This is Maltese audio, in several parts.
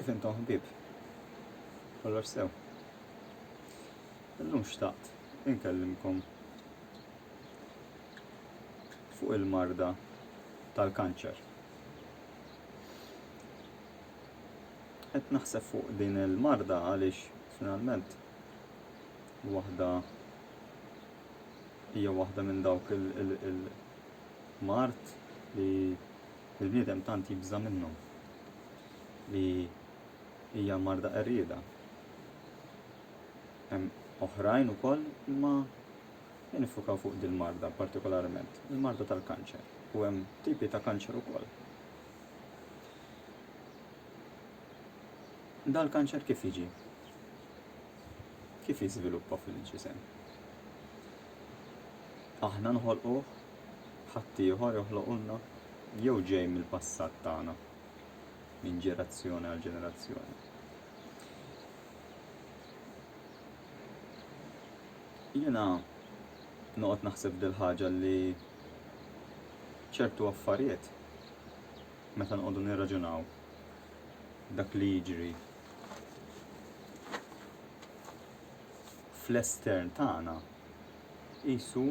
Kif intom ħbieb? Kollox sew. Illum xtaqt inkellimkom fuq il-marda tal-kanċer. Qed naħseb fuq din il-marda għaliex finalment hija waħda minn dawk il-mart li il-bniedem tant jibża minnhom. Li hija marda qerrieda. Hemm oħrajn ukoll imma nifukaw fuq din marda partikolarment, il-marda tal-kanċer. U hemm tipi ta' kanċer ukoll. Dal-kanċer kif jiġi? Kif jiżviluppa fil-ġisem? Aħna nħolquh, ħadd ieħor joħloqulna jew ġej mill-passat tagħna minn ġenerazzjoni għal ġenerazzjoni. Jiena noqgħod naħseb dil-ħaġa li ċertu affarijiet meta nqogħdu nirraġunaw dak li jiġri fl-estern tagħna qisu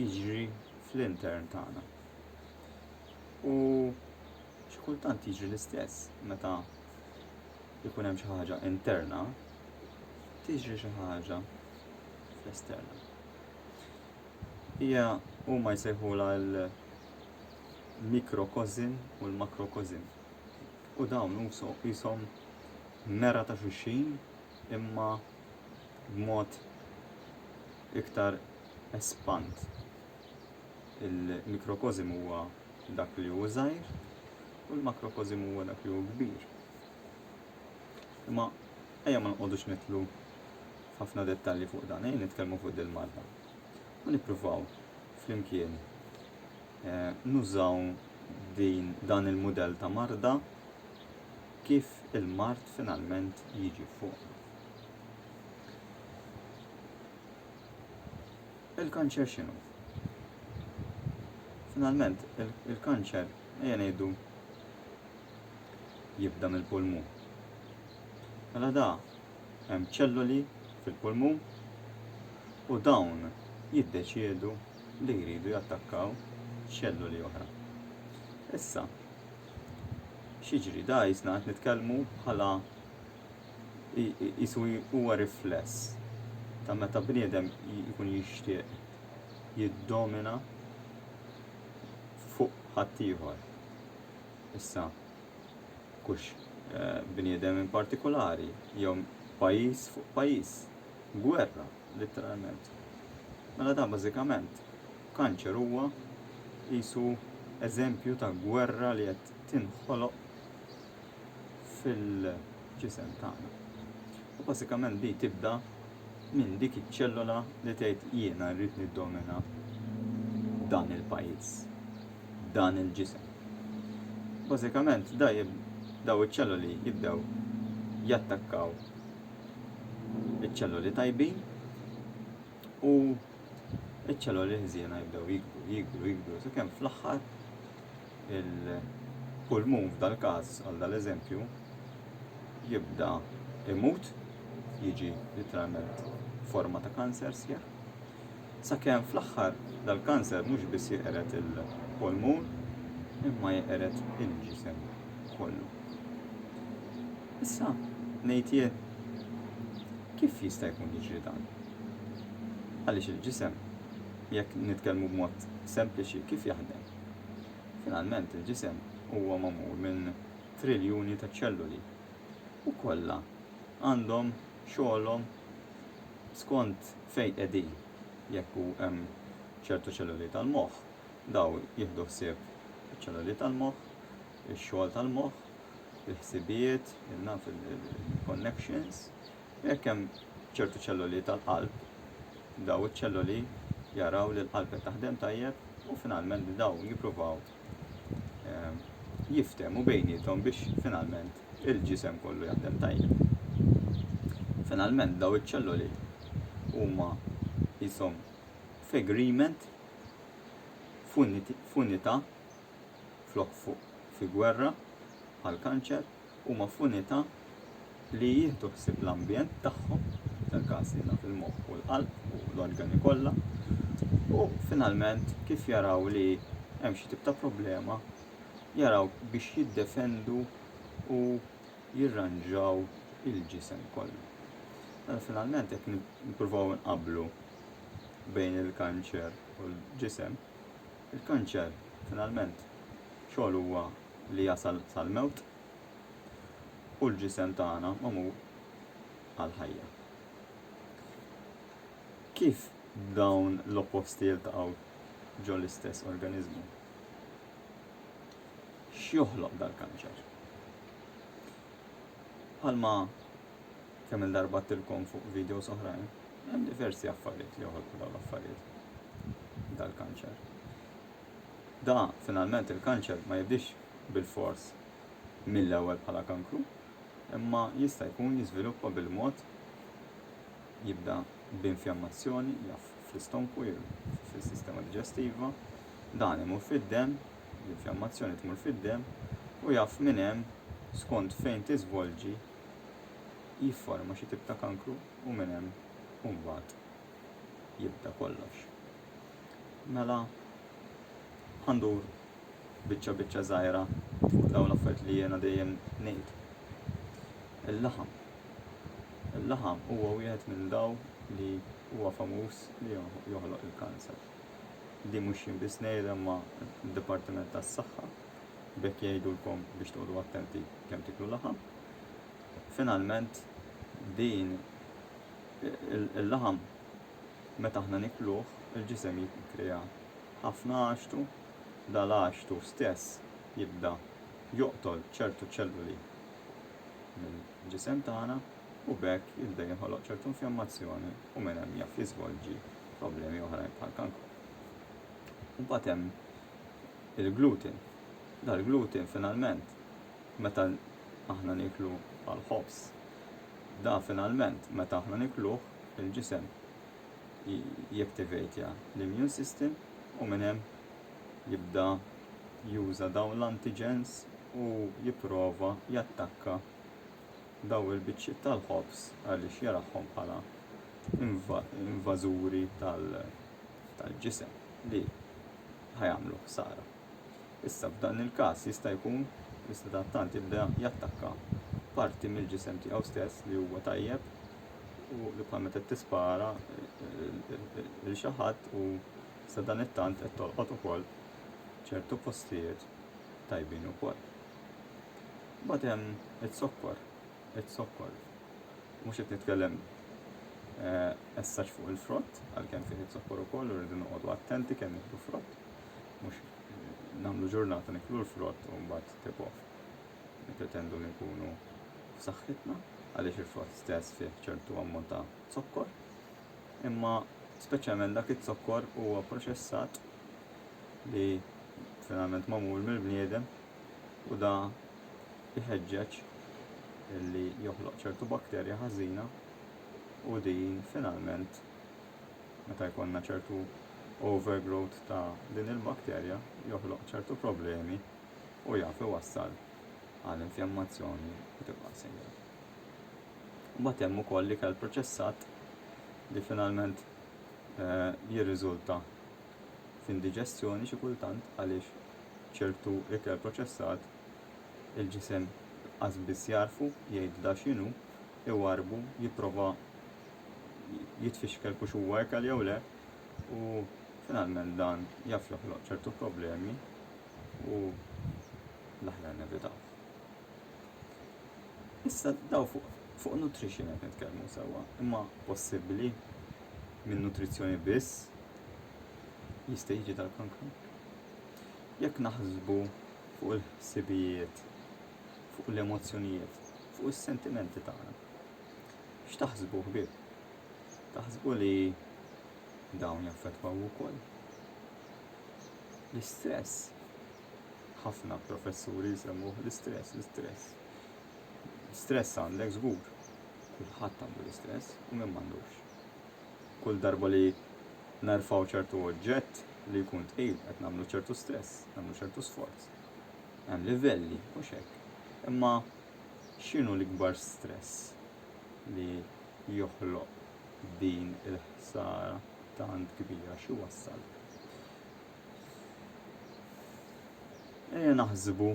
jiġri fl-intern tagħna. U xi kultant jiġri l-istess meta jkun hemm xi ħaġa interna, tiġri xi ħaġa fl-esterna. Huma jsejħulha l-mikrokosm u l-makrokosm. U dawn qishom mera ta' xulxin imma b'mod iktar espand. Il-mikrokosm huwa dak li hu żgħir u l-makrokosm huwa dak li hu kbir. Imma ejja ma nqogħdux nidħlu f'ħafna dettalji fuq dan, ejja nitkellmu fuq il-marda. U nippruvaw flimkien nużaw dan il-mudell ta' marda kif il-mart finalment jiġi fuq. Il-kanċer x'inhu? Finalment, il-kanċer, ejja ngħidu, jibda mill-pulmun. Mela da, hemm ċelloli fil-pulmun u dawn jiddeċiedu li jridu jattakkaw ċelloli oħra. Issa, x'jiġri da jisna qed nitkellmu bħala jisu huwa rifless ta' meta bniedem jkun jixtieq jiddomina fuq ħadd ieħor. Issa, kux bniedem in partikolari, jew pajjiż fuq pajjiż, gwerra, letteralment. Mela da bażikament, kanċer huwa qisu eżempju ta' gwerra li qed tinħoloq fil-ġisem tagħna. U bażikament di tibda minn dik iċ-ċellola li tgħid jiena rrid niddomina dan il-pajjiż, dan il-ġisem. Bażikament daw iċ-ċelloli jibdew jattakkaw iċ-ċelloli tajbin u iċ-ċelloli ħżiena jibdew jikbru sakemm fl-aħħar il-pulmun f'dal-każ għal dal-eżempju jibda imut, jiġi literalment forma ta' kanser sjeħ, sakemm fl-aħħar dal-kanser mhux biss jeqret il-pulmun imma jeqret il-ġisem kollu. Issa ngħid jien kif jista' jkun jiġri dan? Għaliex il-ġisem jekk nitkellmu b'mod sempliċi kif jaħdem. Finalment il-ġisem huwa magħmul minn triljuni ta' ċelluli u kollha għandhom xogħolhom skont fejn qegħdin. Jekk hemm ċertu ċelluli tal-moħħ, daw jieħdu ħsieb iċ-ċelluli tal-moħħ, ix-xogħol tal-moħħ, il-ħsibiet, il-connections. Jekk hemm ċertu ċelluli tal-qalb, daw iċ-ċelluli jaraw li l-qalb qed taħdem tajjeb u finalment daw jippruvaw jiftehmu bejniethom biex finalment il-ġisem kollu jaħdem tajjeb. Finalment daw iċ-ċelloli huma jisom f'agreement f'unità flok fuq fi gwerra għal kanċer huma f'unità li jieħdu ħsieb l-ambjent tagħhom, tal-każ li fil-moħħ u l-qalb u l-organi kollha, u finalment kif jaraw li hemm xi tip ta' problema, jaraw biex jiddefendu u jirranġaw il-ġisem kollu. Finalment jekk nippruvaw nqabblu bejn il-kanċer u l-ġisem, il-kanċer finalment xogħol huwa li jasal sal-mewt u l-ġisem tagħna magħmul għall-ħajja. Kif dawn l-opposti jiltaqgħu ġol l-istess organizmu? X'joħloq dal-kanċer? Bħalma kemm il-darba tilkom fuq videos oħrajn, hemm diversi affarijiet li joħolqu dawn l-affarijiet dal-kanċer. Da finalment il-kanċer ma jibdix bil-fors mill-ewwel bħala kankru, imma jista' jkun jiżviluppa bil-mod jibda b'infjammazzjoni jaf fl-istonku, fis-sistema diġestiva, dan imur fid-demm, l-infiammazzjoni tmur fid-demm u jaf minn hemm skont fejn tiżvolġi jifforma xi tip ta' kankru u minn hemm mbagħad jibda kollox. Mela għandur biċċa żgħira fuq dawn l-affarijiet li jiena dejjem ngħid. Il-laħam. Il-laħam huwa wieħed minn dawn li huwa famuż li joħloq il-kanser. Di mhux jien biss ngħidha ma' d-Dipartiment tas-Saħħa bekk jgħidulkom biex toqgħodu attenti kemm tiklu laħam. Finalment din il-laħam meta aħna nikluh il-ġisem jikkrea ħafna għaxtu, dal-għaxtu stess jibda joqtol ċertu ċelluli mill-ġisem tagħna u bekk jibda jinħoloq ċertu infjammazzjoni u minn hemm jaf jiżvolġi problemi oħrajn bħal kankru. Mbagħad hemm il-gluten. Dal-gluten finalment meta aħna niklu għal-ħobs. Da finalment meta aħna nikluh il-ġisem jaktivatja l-immune system u minn hemm jibda juża dawn l-antigens u jipprova jattakka daw il-biċċiet tal-ħobs għaliex jarahom bħala invażuri tal-ġisem li ħajamlu ħsara. Issa f'dan il-każ jista' jkun l-istadattant jibda jattakka parti mill-ġisem tiegħu stess li huwa tajjeb u li bħal meta tispara lil xi ħadd u sa dan it-tant qed tolqot ukoll ċertu postijiet tajbin ukoll. Mbagħad hemm it-sokkor. It-sokkor. Mhux qed nitkellem essax fuq il-frott għalkemm fih it-sokkor ukoll u rridu noqogħdu attenti kemm nieħdu frott. Mhux nagħmlu ġurnata niklu l-frott u mbagħad tibgħu nippretendu li nkunu f'saħħitna għaliex il-frott stess fih ċertu ammont ta' zokkor, imma speċjalment dak it-zokkor huwa proċessat li finalment magħmul mill-bniedem u da iħeġġeġ li joħloq ċertu bakterja ħażina u din finalment meta jkollna ċertu overgrowth ta' din il-bakterja joħloq ċertu problemi u jaf iwassal għall-infjammazzjoni u tibqa' sejra. Mbagħad hemm ukoll ikel proċessat li finalment jirriżulta f'indiġestjoni xi kultant għaliex ċertu ikel proċessat il-ġisem qas biss jarfu jgħid da x'inhu iwarbu jipprova jitfixkel kux huwa ekel jew le u finalment dan jaf joħloq ċertu problemi u l-aħjar nevitaw. Issa daw fuq nutrition qed nitkellmu sewwa, imma possibbli minn nutrizzjoni biss jista' jiġi dal-kankru? Jekk naħsbu fuq il-ħsibijiet, fuq l-emozzjonijiet, fuq is-sentimenti tagħna. X'taħsbu ħbieb? Taħsbu li dawn jaffettwaw ukoll? L-istress. Ħafna professuri jsemmuh l-istress. Stress għandek żgur. Kulħadd għandu l-istress u min m'għandux. Kull darba li nerfgħu ċertu oġġett li jkun tqil qed nagħmlu ċertu stress, nagħmlu ċertu sforz. Hemm livelli mhux hekk. Imma x'inhu l-ikbar stress li joħloq din il-ħsara tant kbira xi wassal. Naħsbu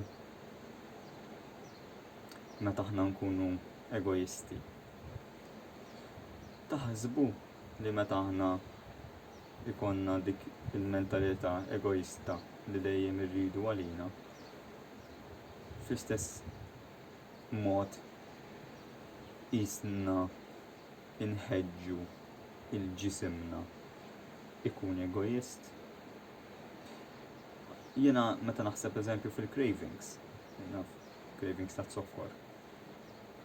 meta aħna nkunu egoisti. Taħsbu li meta aħna ikonna dik il-mentalità egoista li dejjem irridu għalina, fl-istess mod qisna inħeġġu il-ġisimna ikun egoist. Jiena meta naħseb eżempju fil-cravings, cravings ta' zokkor.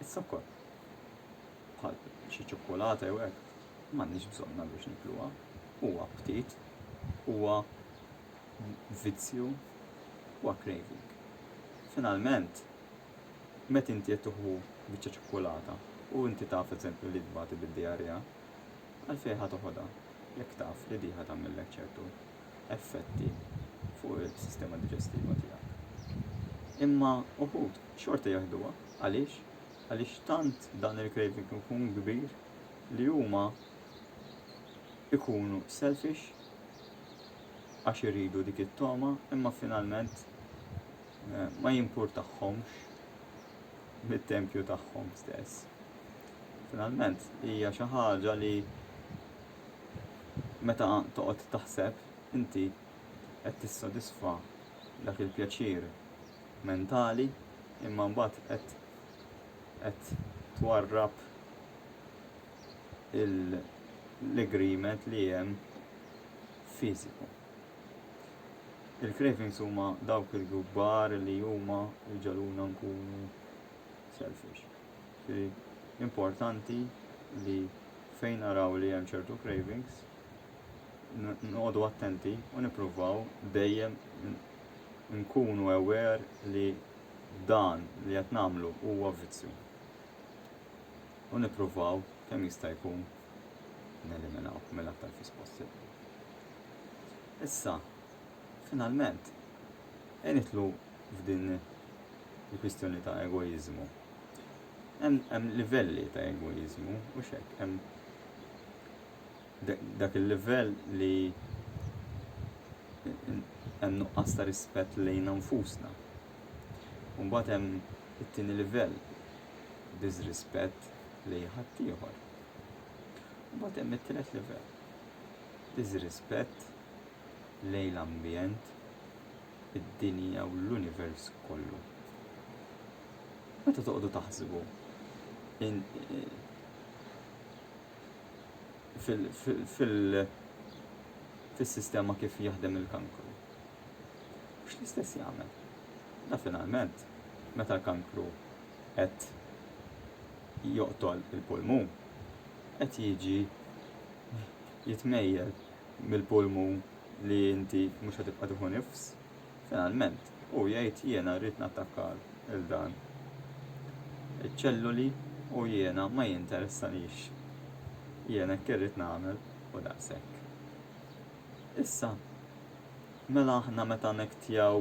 Is-sokkor bħal xi ċokkolata jew hekk m'għandniex bżonna biex nikluha. Huwa aptit, huwa vizzju, huwa craving. Finalment, meta inti qed tuħu biċċa ċokkolata u inti taf eżempju li tbagħti bid-diarrea, għalfejn ħa toħodha jekk taf li di ħa tagħmellek ċertu effetti fuq il-sistema diġestiva tiegħek. Imma uħud xorta jaħduha għaliex? Għaliex tant dan il-craving ikun kbir li huma ikunu selfish għax iridu dik it-toma, imma finalment ma jimpurtahomx mit-tempju tagħhom stess. Finalment hija xi ħaġa li meta toqgħod taħseb inti qed tissodisfa dak il-pjaċir mentali imma mbagħad qed twarrab l-agreement li hemm fiżiku. Il-cravings huma dawk il-kbar li huma jġaluna nkunu selfish. Importanti li fejn naraw li hemm ċertu cravings noqogħdu attenti u nippruvaw dejjem nkunu aware li dan li qed nagħmlu huwa vizzju. U nippruvaw kemm jista' jkun neliminaw mill-aktar fis possibbli. Issa, finalment, nitlu f'din il-kwistjoni ta' egoizmu. Hemm livelli ta' egoizmu u x'hekk hemm dak il-livell li hemm nuqqas ta' rispett lejn nfusna. U mbagħad hemm it-tieni livell disrispett lejn ħaddieħor. Mbagħad hemm it-tielet livell disrispett lejn l-ambjent, id-dinja u l-univers kollu. Meta toqgħodu taħsbu fil-sistema kif jaħdem il-kankru. Mhux l-istess jagħmel. Da finalment, meta l-kankru qed joqtol il-pulmun, qed jiġi jitmejjel mill-pulmun li inti mhux qed tibqa' tieħu nifs, finalment u jgħid jiena rrid nattakka il-dan iċ-ċelluli u jiena ma jinteressanix. Jiena hekk irrid nagħmel u daqshekk. Issa, mela aħna meta nektjaw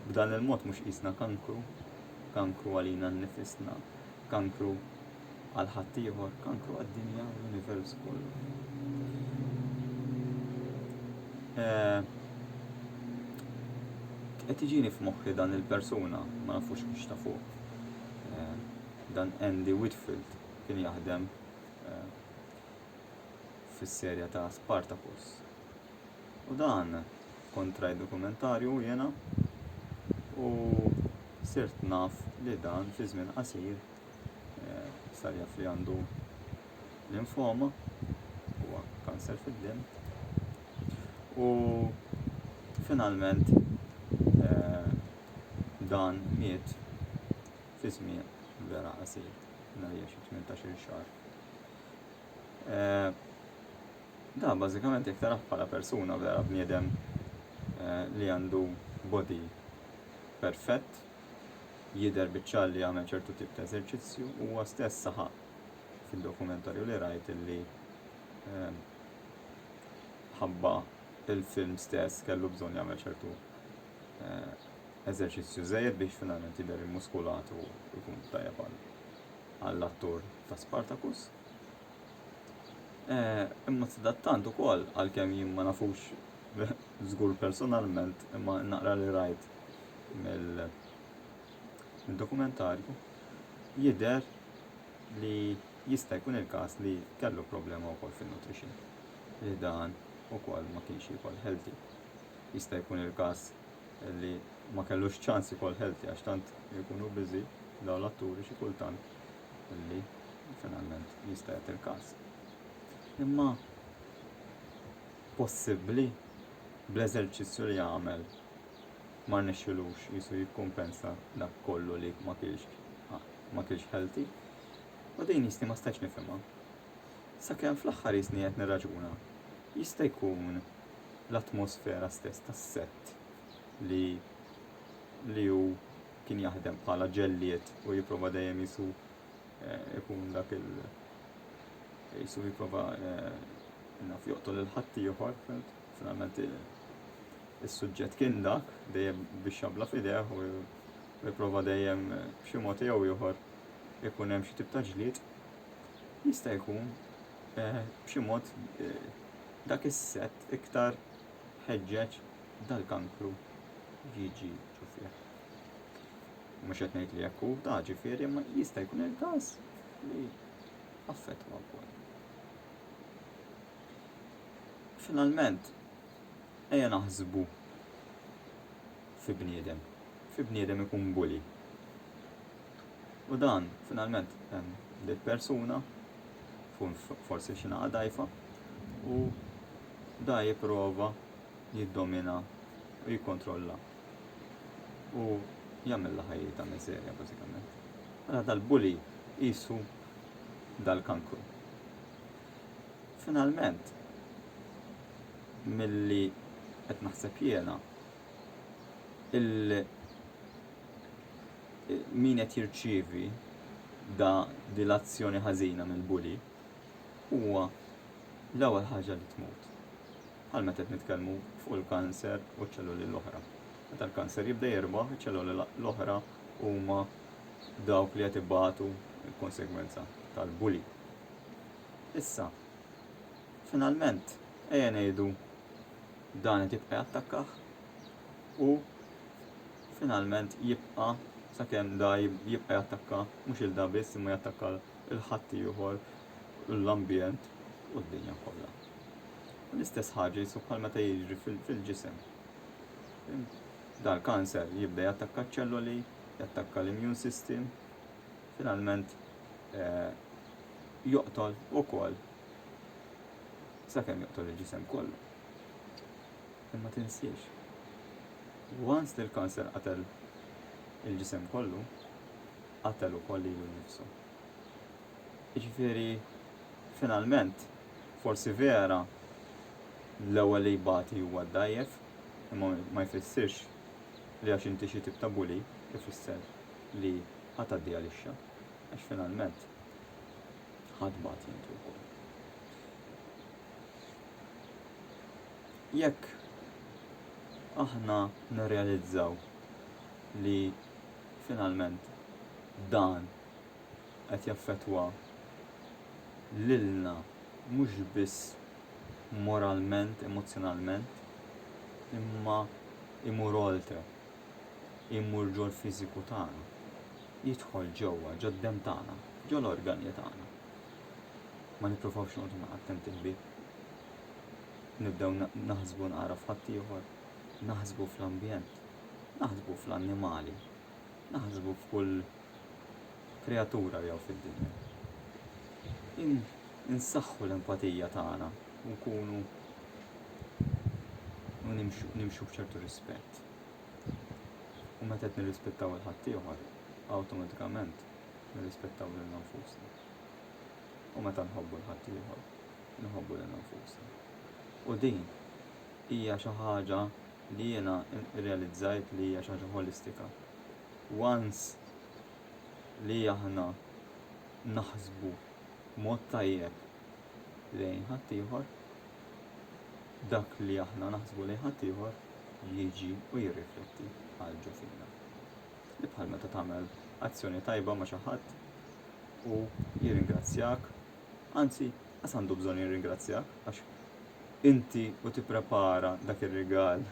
b'dan il-mod mhux qisna kankru għalina nnifisna, kankru għal ħaddieħor, kankru għad-dinja u l-univers kollu. Qed iġini f'moħħi dan il-persuna ma nafux mhux ta' fuq. Dan Andy Whitfield kien jaħdem fis-serja ta' Spartacus. U dan kontra dokumentarju jiena u sirt naf li dan fi żmien qasir sar jaf li għandu linfoma huwa kanser fid-diem. U finalment dan miet fi żmien vera qasir, narja xi 18 xahar. Da bażikament jekk taraħ bħala persuna vera bniedem li għandu body perfett, jidher biċ-ċar li jagħmel ċertu tip ta' eżerċizzju huwa stess saħaq fid-dokumentarju li rajt illi ħabba il-film stess kellu bżonn jagħmel ċertu eżerċizzju żejjed biex finalment jidher il-muskulat u jkun tajjeb għall-attur ta' Spartacus. Imma sadattant ukoll għalkemm jien ma nafux żgur personalment imma naqra li rajt mill-dokumentarju jidher li jista' jkun il-każ li kellu problema wkoll fin-nutrition li dan ukoll ma kienx jikol healthy. Jista' jkun il-każ li ma kellux ċans jikol healthy għax tant jkunu busy dawn l-atturi xi kultant li finalment jista' jagħti il-każ. Imma possibbli bl-eżerċizzju li jagħmel ma rnexxilux jisu jikkumpensa dak kollu li ma kienx healthy. U din jisni ma stax nifhimha. Sakemm fl-aħħar jisni qed nirraġuna. Jista' jkun l-atmosfera stess tas-sett li hu kien jaħdem bħala ġelliet u jipprova dejjem jisu ikun dak jisu jipprova naf joqtol il-ħadd ieħor, finalment is-suġġett kien dak dejjem biex jabla f'idejh u jipprova dejjem b'xi mod jew ieħor ikun hemm xi tip ta' ġlied. Jista' jkun b'xi mod dak is-sett iktar ħeġġeġ dal-kankru jiġi ġufieħ. Mhux qed ngħid li jekk hu da ġifieri imma jista' jkun il-każ li affettwa wkoll. Finalment ejja naħsbu fi bniedem ikun bully. U dan finalment hemm dik persuna tkun forsi xi naqa' dgħajfa u da jipprova jiddomina u jikkontrolla u jagħmilha ħajjita miżerja bażikament. Mela dal-bully qisu dal-kankru. Finalment milli qed naħseb jiena min qed jirċievi din l-azzjoni ħażina mill-bully huwa l-ewwel ħaġa li tmut. Bħal meta qed nitkellmu fuq il-kanser u ċ-ċelluli l-oħra. Meta l-kanser jibda jirbaħ, iċ-ċelluli l-oħra huma dawk li qed ibagħtu l-konsegwenza tal-bully. Issa, finalment ejja ngħidu dan qed jibqa' jattakkah u finalment jibqa' sakemm da jibqa' jattakka mhux il-da biss imma jattakka il-ħadd ieħor l-ambjent u d-dinja kollha. L-istess ħaġa jisu bħal meta jiġri fil-ġisem. Dal-kanser jibda jattakka ċ-ċelluli, jattakka l-immune system, finalment joqtol ukoll sakemm joqtol il-ġisem kollu. Imma tinsiex. Once li l-kanser qatel il-ġisem kollu, qatel ukoll lilu nnifsu. Jiġifieri finalment forsi vera l-ewwel li jbagħti huwa dgħajjef, imma ma jfissirx li għax inti xi tip ta' bully ifisser li ħadd għaddi għalixxa għax finalment ħadd bagħti inti wkoll. Jekk aħna nirrealizzaw li finalment dan qed jaffettwa lilna mhux biss moralment, emozjonalment, imma imur oltre, imur ġol fiżiku tagħna, jidħol ġewwa ġod-dem tagħna, ġol organi tagħna. Ma nippruvawx noqgħdu attenti ħbieb. Nibdew naħsbu nqara f'ħadd ieħor, naħsbu fl-ambjent, naħsbu fl-annimali, naħsbu f'kull kreatura li hawn fid-dinja. Insaħħu l-empatija tagħna u nkunu u nimxu b'ċertu rispett. U meta qed nirrispettaw il-ħadd ieħor, awtomatikament nirrispettaw lil nfusna. U meta nħobbu l-ħadd ieħor, nħobbu lil nfusna. U din hija xi ħaġa li jiena rrealizzajt li hija xi ħaġa holistika. Once li aħna naħsbu mod tajjeb lejn ħadd ieħor, dak li aħna naħsbu lejn ħadd ieħor jiġi u jirrifletti għal ġo fina. Li bħal meta tagħmel azzjoni tajba ma' xi ħadd u jirringrazzjak, anzi għas għandu bżonn jirringrazzjak għax inti u tipprepara dak ir-rigal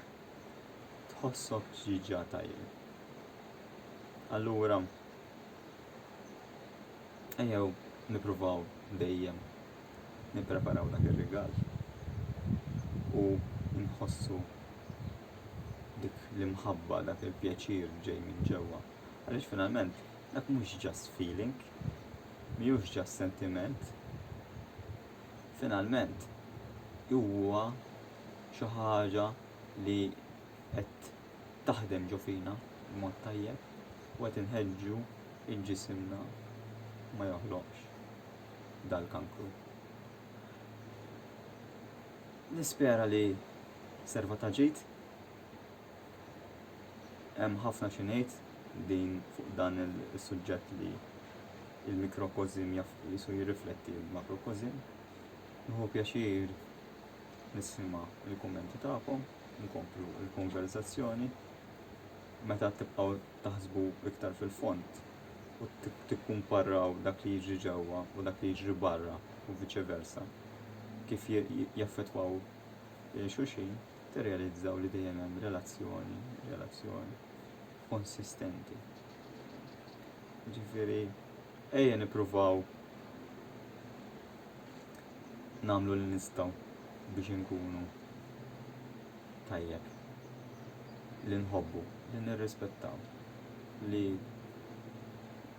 tħossok ġiġa tajjeb. Allura ejjew nippruvaw dejjem nippreparaw dak ir-rigal u nħossu dik l-imħabba, dak il-pjaċir ġej minn ġewwa. Għaliex finalment dak mhux just feeling, mhijiex just sentiment. Finalment huwa xi ħaġa li qed taħdem ġo fina b'mod tajjeb u qed inħeġġu il-ġisimna ma joħloqx dal-kankru. Nispera li serva ta' ġid. Hemm ħafna xi ngħid din fuq dan is-suġġett li il-mikrokozim jisu jirrifletti l-makrokozim. Nħu pjaċir nisma' il-kummenti tagħkom, nkomplu l-konversazzjoni. Meta tibqgħu taħsbu iktar fil-fond u tikkumparraw dak li jiġri ġewwa u dak li jiġri barra u viċeversa, kif jaffettwaw xulxin, tirrealizzaw li dejjem hemm relazzjoni konsistenti. Ġifieri ejja nippruvaw nagħmlu li nistgħu biex inkunu tajjeb, li nħobbu, li nirrispettaw, li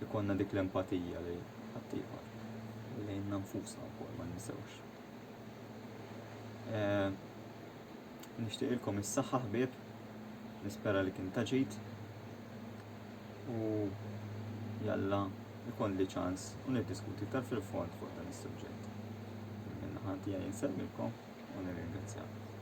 ikonna dik l-empatija li ħaddieħor lejn nfusna wkoll ma ninsewx. Nixtieqilkom is-saħħa ħbieb, nispera li kien ta' ġid u jalla ikolli ċans u niddiskuti iktar fil-fond fuq dan is-suġġett. Minnaħa tiegħi nsellmilkom u nirringrazzjakom.